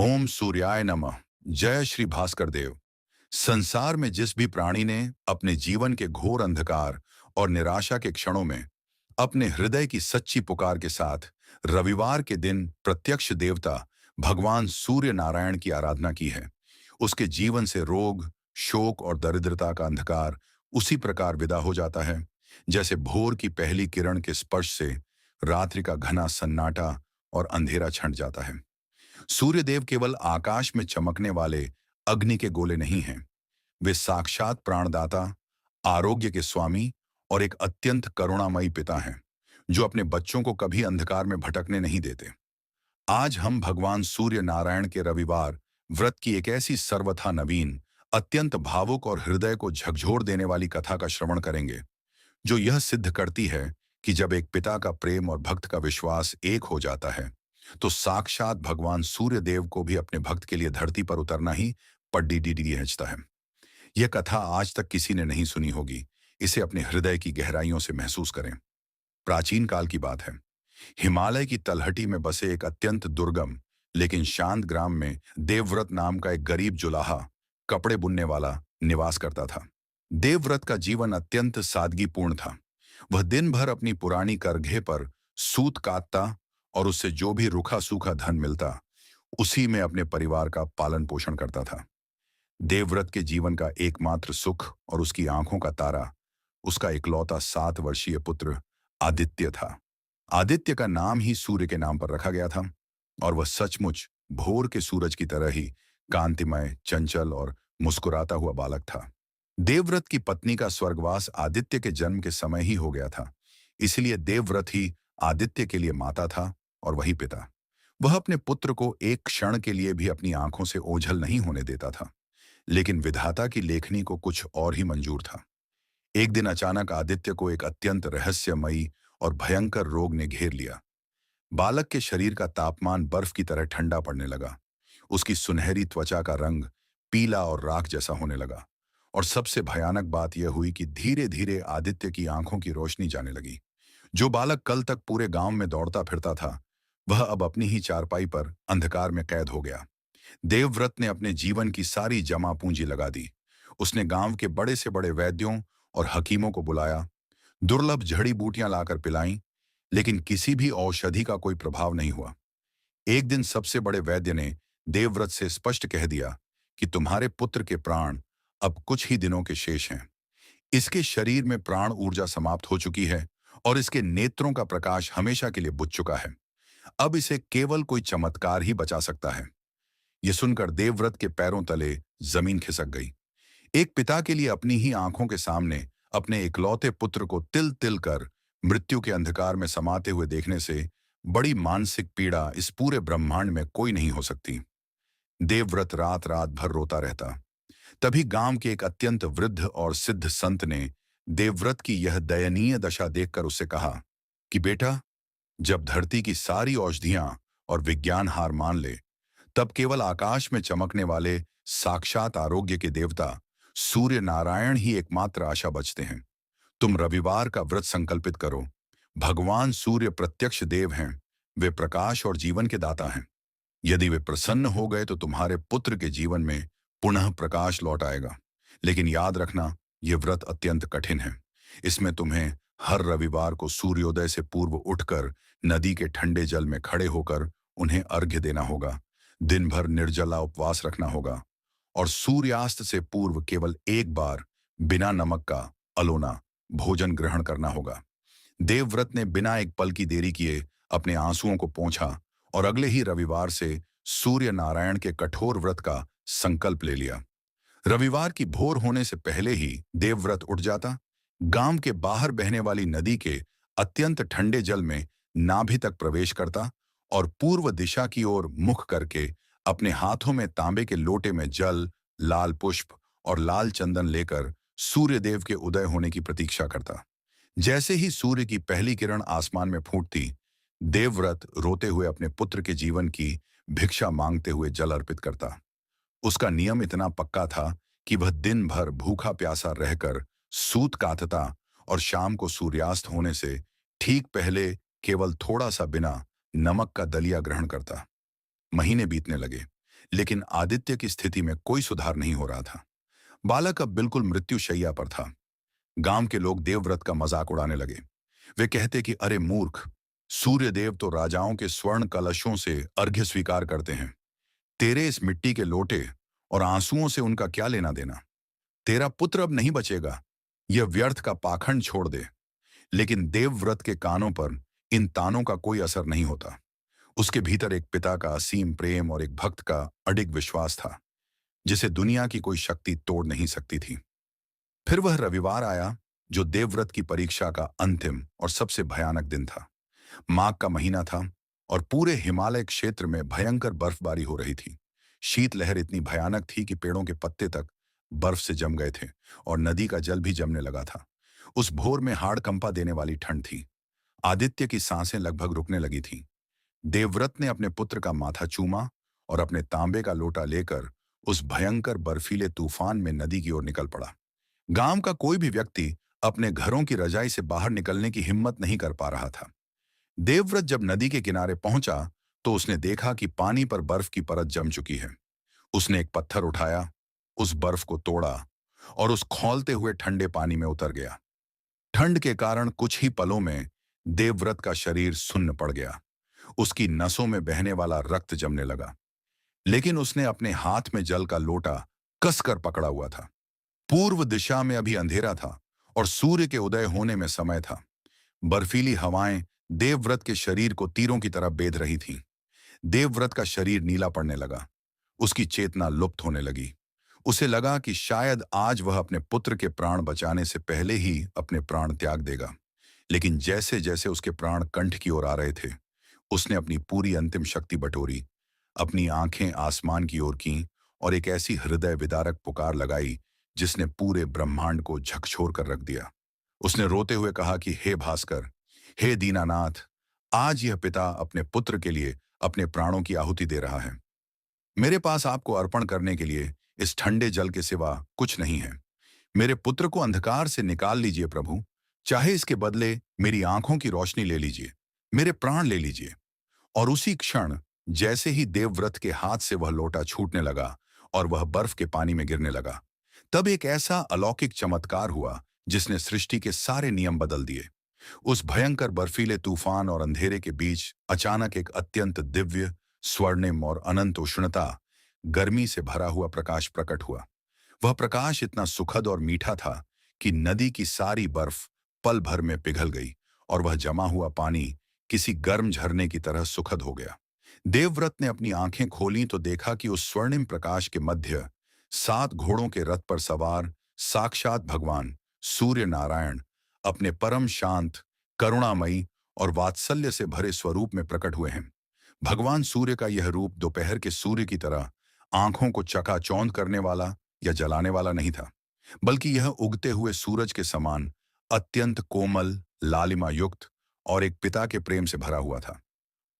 ओम सूर्याय नमः। जय श्री भास्कर देव। संसार में जिस भी प्राणी ने अपने जीवन के घोर अंधकार और निराशा के क्षणों में अपने हृदय की सच्ची पुकार के साथ रविवार के दिन प्रत्यक्ष देवता भगवान सूर्य नारायण की आराधना की है, उसके जीवन से रोग, शोक और दरिद्रता का अंधकार उसी प्रकार विदा हो जाता है जैसे भोर की पहली किरण के स्पर्श से रात्रि का घना सन्नाटा और अंधेरा छंट जाता है। सूर्यदेव केवल आकाश में चमकने वाले अग्नि के गोले नहीं हैं। वे साक्षात प्राणदाता, आरोग्य के स्वामी और एक अत्यंत करुणामयी पिता हैं, जो अपने बच्चों को कभी अंधकार में भटकने नहीं देते। आज हम भगवान सूर्य नारायण के रविवार व्रत की एक ऐसी सर्वथा नवीन, अत्यंत भावुक और हृदय को झकझोर देने वाली कथा का श्रवण करेंगे, जो यह सिद्ध करती है कि जब एक पिता का प्रेम और भक्त का विश्वास एक हो जाता है, तो साक्षात भगवान सूर्य देव को भी अपने भक्त के लिए धरती पर उतरना ही पड्डी खींचता है। यह कथा आज तक किसी ने नहीं सुनी होगी। इसे अपने हृदय की गहराइयों से महसूस करें। प्राचीन काल की बात है। हिमालय की तलहटी में बसे एक अत्यंत दुर्गम लेकिन शांत ग्राम में देवव्रत नाम का एक गरीब जुलाहा, कपड़े बुनने वाला, निवास करता था। देवव्रत का जीवन अत्यंत सादगीपूर्ण था। वह दिन भर अपनी पुरानी करघे पर सूत कातता और उससे जो भी रूखा सूखा धन मिलता, उसी में अपने परिवार का पालन पोषण करता था। देवव्रत के जीवन का एकमात्र सुख और उसकी आंखों का तारा उसका इकलौता 7 वर्षीय पुत्र आदित्य था। आदित्य का नाम ही सूर्य के नाम पर रखा गया था और वह सचमुच भोर के सूरज की तरह ही कांतिमय, चंचल और मुस्कुराता हुआ बालक था। देवव्रत की पत्नी का स्वर्गवास आदित्य के जन्म के समय ही हो गया था, इसलिए देवव्रत ही आदित्य के लिए माता था और वही पिता। वह अपने पुत्र को एक क्षण के लिए भी अपनी आंखों से ओझल नहीं होने देता था, लेकिन विधाता की लेखनी को कुछ और ही मंजूर था। एक दिन अचानक आदित्य को एक अत्यंत रहस्यमयी और भयंकर रोग ने घेर लिया। बालक के शरीर का तापमान बर्फ की तरह ठंडा पड़ने लगा। उसकी सुनहरी त्वचा का रंग पीला और राख जैसा होने लगा और सबसे भयानक बात यह हुई कि धीरे धीरे आदित्य की आंखों की रोशनी जाने लगी। जो बालक कल तक पूरे गांव में दौड़ता फिरता था, वह अब अपनी ही चारपाई पर अंधकार में कैद हो गया। देवव्रत ने अपने जीवन की सारी जमा पूंजी लगा दी। उसने गांव के बड़े से बड़े वैद्यों और हकीमों को बुलाया, दुर्लभ जड़ी बूटियां लाकर पिलाईं, लेकिन किसी भी औषधि का कोई प्रभाव नहीं हुआ। एक दिन सबसे बड़े वैद्य ने देवव्रत से स्पष्ट कह दिया कि तुम्हारे पुत्र के प्राण अब कुछ ही दिनों के शेष हैं। इसके शरीर में प्राण ऊर्जा समाप्त हो चुकी है और इसके नेत्रों का प्रकाश हमेशा के लिए बुझ चुका है। अब इसे केवल कोई चमत्कार ही बचा सकता है। यह सुनकर देवव्रत के पैरों तले जमीन खिसक गई। एक पिता के लिए अपनी ही आंखों के सामने अपने इकलौते पुत्र को तिल तिल कर मृत्यु के अंधकार में समाते हुए देखने से बड़ी मानसिक पीड़ा इस पूरे ब्रह्मांड में कोई नहीं हो सकती। देवव्रत रात रात भर रोता रहता। तभी गांव के एक अत्यंत वृद्ध और सिद्ध संत ने देवव्रत की यह दयनीय दशा देखकर उससे कहा कि बेटा, जब धरती की सारी औषधियां और विज्ञान हार मान ले, तब केवल आकाश में चमकने वाले साक्षात आरोग्य के देवता सूर्य नारायण ही एकमात्र आशा बचते हैं। तुम रविवार का व्रत संकल्पित करो। भगवान सूर्य प्रत्यक्ष देव हैं। वे प्रकाश और जीवन के दाता हैं। यदि वे प्रसन्न हो गए तो तुम्हारे पुत्र के जीवन में पुनः प्रकाश लौट आएगा। लेकिन याद रखना, यह व्रत अत्यंत कठिन है। इसमें तुम्हें हर रविवार को सूर्योदय से पूर्व उठकर नदी के ठंडे जल में खड़े होकर उन्हें अर्घ्य देना होगा। दिन भर निर्जला उपवास रखना होगा और सूर्यास्त से पूर्व केवल एक बार बिना नमक का अलोना भोजन ग्रहण करना होगा। देवव्रत ने बिना एक पल की देरी किए अपने आंसुओं को पोंछा और अगले ही रविवार से सूर्य नारायण के कठोर व्रत का संकल्प ले लिया। रविवार की भोर होने से पहले ही देवव्रत उठ जाता, गांव के बाहर बहने वाली नदी के अत्यंत ठंडे जल में नाभि तक प्रवेश करता और पूर्व दिशा की ओर मुख करके अपने हाथों में तांबे के लोटे में जल, लाल पुष्प और लाल चंदन लेकर सूर्यदेव के उदय होने की प्रतीक्षा करता। जैसे ही सूर्य की पहली किरण आसमान में फूटती, देवव्रत रोते हुए अपने पुत्र के जीवन की भिक्षा मांगते हुए जल अर्पित करता। उसका नियम इतना पक्का था कि वह दिन भर भूखा प्यासा रहकर सूत कातता और शाम को सूर्यास्त होने से ठीक पहले केवल थोड़ा सा बिना नमक का दलिया ग्रहण करता। महीने बीतने लगे। लेकिन आदित्य की स्थिति में कोई सुधार नहीं हो रहा था। बालक अब बिल्कुल मृत्युशैया पर था। गांव के लोग देवव्रत का मजाक उड़ाने लगे। वे कहते कि अरे मूर्ख, सूर्य देव तो राजाओं के स्वर्ण कलशों से अर्घ्य स्वीकार करते हैं। तेरे इस मिट्टी के लोटे और आंसुओं से उनका क्या लेना देना। तेरा पुत्र अब नहीं बचेगा। यह व्यर्थ का पाखंड छोड़ दे। लेकिन देवव्रत के कानों पर इन तानों का कोई असर नहीं होता। उसके भीतर एक पिता का असीम प्रेम और एक भक्त का अडिग विश्वास था, जिसे दुनिया की कोई शक्ति तोड़ नहीं सकती थी। फिर वह रविवार आया, जो देवव्रत की परीक्षा का अंतिम और सबसे भयानक दिन था। माघ का महीना था और पूरे हिमालय क्षेत्र में भयंकर बर्फबारी हो रही थी। शीतलहर इतनी भयानक थी कि पेड़ों के पत्ते तक बर्फ से जम गए थे और नदी का जल भी जमने लगा था। उस भोर में हाड़ कंपा देने वाली ठंड थी। आदित्य की सांसें लगभग रुकने लगी थीं। देवव्रत ने अपने पुत्र का माथा चूमा और अपने तांबे का लोटा लेकर उस भयंकर बर्फीले तूफान में नदी की ओर निकल पड़ा। गांव का कोई भी व्यक्ति अपने घरों की रजाई से बाहर निकलने की हिम्मत नहीं कर पा रहा था। देवव्रत जब नदी के किनारे पहुंचा तो उसने देखा कि पानी पर बर्फ की परत जम चुकी है। उसने एक पत्थर उठाया, उस बर्फ को तोड़ा और उस खौलते हुए ठंडे पानी में उतर गया। ठंड के कारण कुछ ही पलों में देवव्रत का शरीर सुन्न पड़ गया। उसकी नसों में बहने वाला रक्त जमने लगा, लेकिन उसने अपने हाथ में जल का लोटा कसकर पकड़ा हुआ था। पूर्व दिशा में अभी अंधेरा था और सूर्य के उदय होने में समय था। बर्फीली हवाएं देवव्रत के शरीर को तीरों की तरह बेध रही थीं। देवव्रत का शरीर नीला पड़ने लगा। उसकी चेतना लुप्त होने लगी। उसे लगा कि शायद आज वह अपने पुत्र के प्राण बचाने से पहले ही अपने प्राण त्याग देगा। लेकिन जैसे जैसे उसके प्राण कंठ की ओर आ रहे थे, उसने अपनी पूरी अंतिम शक्ति बटोरी, अपनी आंखें आसमान की ओर कीं और एक ऐसी हृदय विदारक पुकार लगाई जिसने पूरे ब्रह्मांड को झकझोर कर रख दिया। उसने रोते हुए कहा कि हे भास्कर, हे दीनानाथ, आज यह पिता अपने पुत्र के लिए अपने प्राणों की आहुति दे रहा है। मेरे पास आपको अर्पण करने के लिए इस ठंडे जल के सिवा कुछ नहीं है। मेरे पुत्र को अंधकार से निकाल लीजिए प्रभु, चाहे इसके बदले मेरी आंखों की रोशनी ले लीजिए, मेरे प्राण ले लीजिए। और उसी क्षण जैसे ही देवव्रत के हाथ से वह लोटा छूटने लगा और वह बर्फ के पानी में गिरने लगा, तब एक ऐसा अलौकिक चमत्कार हुआ जिसने सृष्टि के सारे नियम बदल दिए। उस भयंकर बर्फीले तूफान और अंधेरे के बीच अचानक एक अत्यंत दिव्य, स्वर्णिम और अनंत उष्णता, गर्मी से भरा हुआ प्रकाश प्रकट हुआ। वह प्रकाश इतना सुखद और मीठा था कि नदी की सारी बर्फ पल भर में पिघल गई और वह जमा हुआ पानी किसी गर्म झरने की तरह सुखद हो गया। देवव्रत ने अपनी आंखें खोलीं तो देखा कि उस स्वर्णिम प्रकाश के मध्य 7 घोड़ों के रथ पर सवार साक्षात भगवान सूर्य नारायण अपने परम शांत, करुणामयी और वात्सल्य से भरे स्वरूप में प्रकट हुए हैं। भगवान सूर्य का यह रूप दोपहर के सूर्य की तरह आंखों को चकाचौंध करने वाला या जलाने वाला नहीं था, बल्कि यह उगते हुए सूरज के समान अत्यंत कोमल, लालिमा युक्त और एक पिता के प्रेम से भरा हुआ था।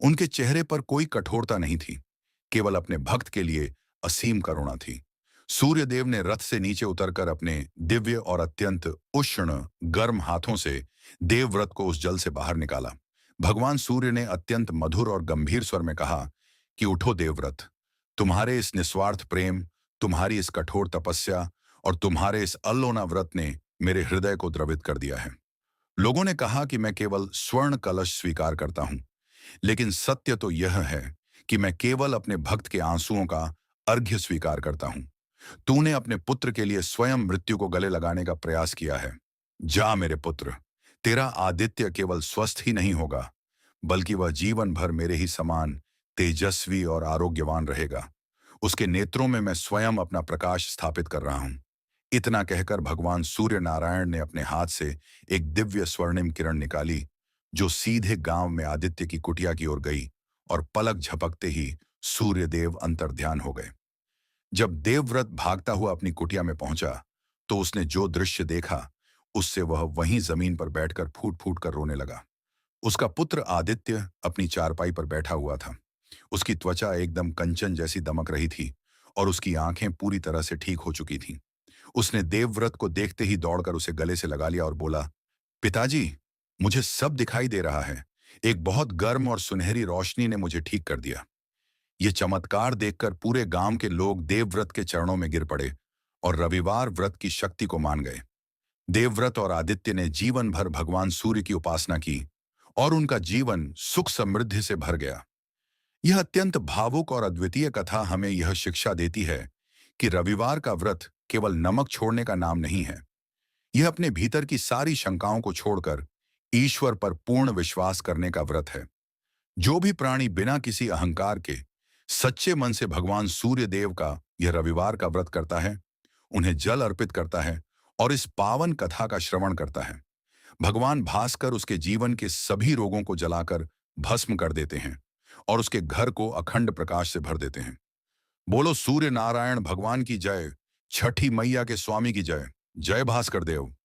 उनके चेहरे पर कोई कठोरता नहीं थी, केवल अपने भक्त के लिए असीम करुणा थी। सूर्यदेव ने रथ से नीचे उतरकर अपने दिव्य और अत्यंत उष्ण गर्म हाथों से देवव्रत को उस जल से बाहर निकाला। भगवान सूर्य ने अत्यंत मधुर और गंभीर स्वर में कहा कि उठो देवव्रत, तुम्हारे इस निस्वार्थ प्रेम, तुम्हारी इस कठोर तपस्या और तुम्हारे इस अल्लोना व्रत ने मेरे हृदय को द्रवित कर दिया है। लोगों ने कहा कि मैं केवल स्वर्ण कलश स्वीकार करता हूं, लेकिन सत्य तो यह है कि मैं केवल अपने भक्त के आंसुओं का अर्घ्य स्वीकार करता हूं। तूने अपने पुत्र के लिए स्वयं मृत्यु को गले लगाने का प्रयास किया है। जा मेरे पुत्र, तेरा आदित्य केवल स्वस्थ ही नहीं होगा, बल्कि वह जीवन भर मेरे ही समान तेजस्वी और आरोग्यवान रहेगा। उसके नेत्रों में मैं स्वयं अपना प्रकाश स्थापित कर रहा हूं। इतना कहकर भगवान सूर्य नारायण ने अपने हाथ से एक दिव्य स्वर्णिम किरण निकाली, जो सीधे गांव में आदित्य की कुटिया की ओर गई और पलक झपकते ही सूर्यदेव अंतर्ध्यान हो गए। जब देवव्रत भागता हुआ अपनी कुटिया में पहुंचा, तो उसने जो दृश्य देखा, उससे वह वहीं जमीन पर बैठकर फूट फूट कर रोने लगा। उसका पुत्र आदित्य अपनी चारपाई पर बैठा हुआ था। उसकी त्वचा एकदम कंचन जैसी दमक रही थी और उसकी आंखें पूरी तरह से ठीक हो चुकी थीं। उसने देवव्रत को देखते ही दौड़कर उसे गले से लगा लिया और बोला, पिताजी, मुझे सब दिखाई दे रहा है। एक बहुत गर्म और सुनहरी रोशनी ने मुझे ठीक कर दिया। ये चमत्कार देखकर पूरे गांव के लोग देवव्रत के चरणों में गिर पड़े और रविवार व्रत की शक्ति को मान गए। देवव्रत और आदित्य ने जीवन भर भगवान सूर्य की उपासना की और उनका जीवन सुख समृद्धि से भर गया। यह अत्यंत भावुक और अद्वितीय कथा हमें यह शिक्षा देती है कि रविवार का व्रत केवल नमक छोड़ने का नाम नहीं है। यह अपने भीतर की सारी शंकाओं को छोड़कर ईश्वर पर पूर्ण विश्वास करने का व्रत है। जो भी प्राणी बिना किसी अहंकार के सच्चे मन से भगवान सूर्य देव का यह रविवार का व्रत करता है, उन्हें जल अर्पित करता है और इस पावन कथा का श्रवण करता है, भगवान भास्कर उसके जीवन के सभी रोगों को जलाकर भस्म कर देते हैं और उसके घर को अखंड प्रकाश से भर देते हैं। बोलो सूर्य नारायण भगवान की जय, छठी मैया के स्वामी की जय। जय भास्कर देव।